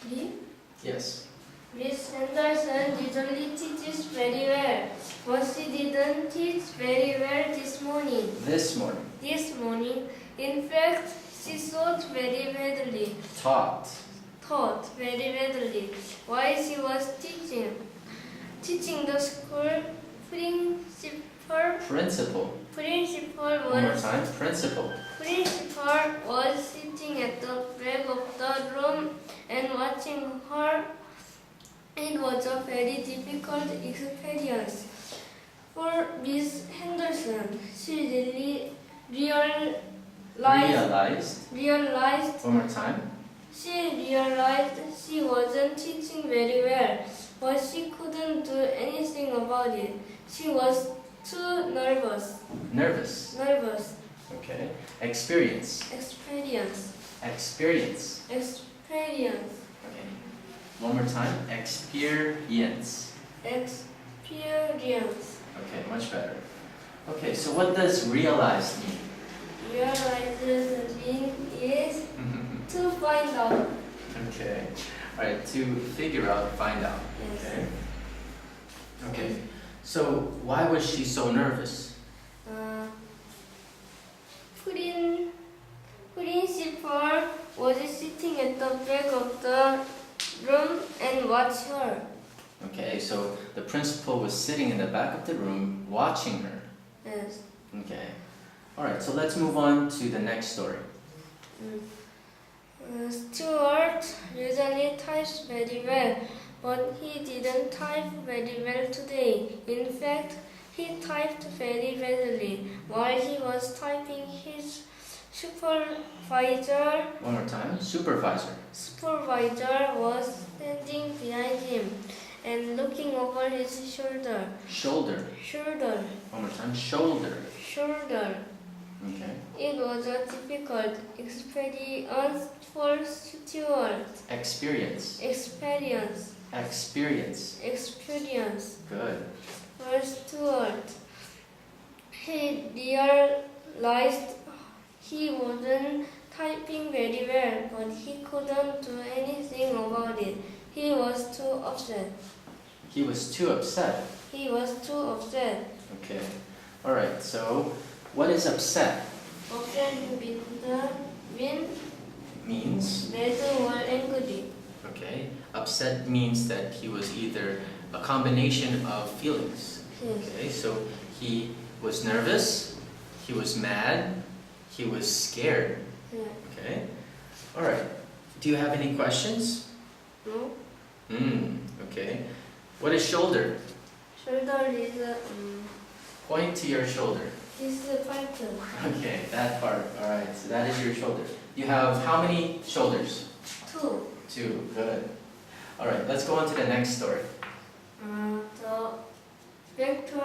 Me? Yes. Miss Henderson usually teaches very well, but she didn't teach very well this morning. This morning. This morning, in fact, she thought very badly, Taught. very badly, while she was teaching. Teaching the school Principal. principal One more was time. Principal. sitting at the back of the room and watching her. It was a very difficult experience for Miss Henderson. She really realized One more time. she wasn't teaching very well, but she couldn't do anything about it. She was too nervous. Nervous. Okay. Experience. Experience. Okay. One more time. Experience. Okay, much better. Okay, so what does realize mean? Realizes mean is to find out. Okay. Alright, to figure out, find out. Yes. Okay. Okay. So why was she so nervous? Principal was sitting at the back of the room and watched her. Okay, so the principal was sitting in the back of the room watching her. Yes. Okay. Alright, so let's move on to the next story. Stuart usually types very well, but he didn't type very well today. In fact, he typed very badly. While he was typing, his supervisor One more time. Supervisor. was standing behind him and looking over his shoulder. Shoulder. One more time. Shoulder. Okay. It was a difficult experience for Stuart. Experience. Good. For Stuart. He realized he wasn't typing very well, but he couldn't do anything about it. He was too upset. He was too upset. Okay. Alright, so what is upset? Upset means Means. mad or angry. Okay. Upset means that he was either a combination of feelings. Yes. Okay, so he was nervous, he was mad, he was scared. Yeah. Okay. Alright. Do you have any questions? No? Okay. What is shoulder? Shoulder is Point to your shoulder. this part. Okay, that part. Alright, so that is your shoulder. You have how many shoulders? 2. 2. Good. Alright, let's go on to the next story. The vector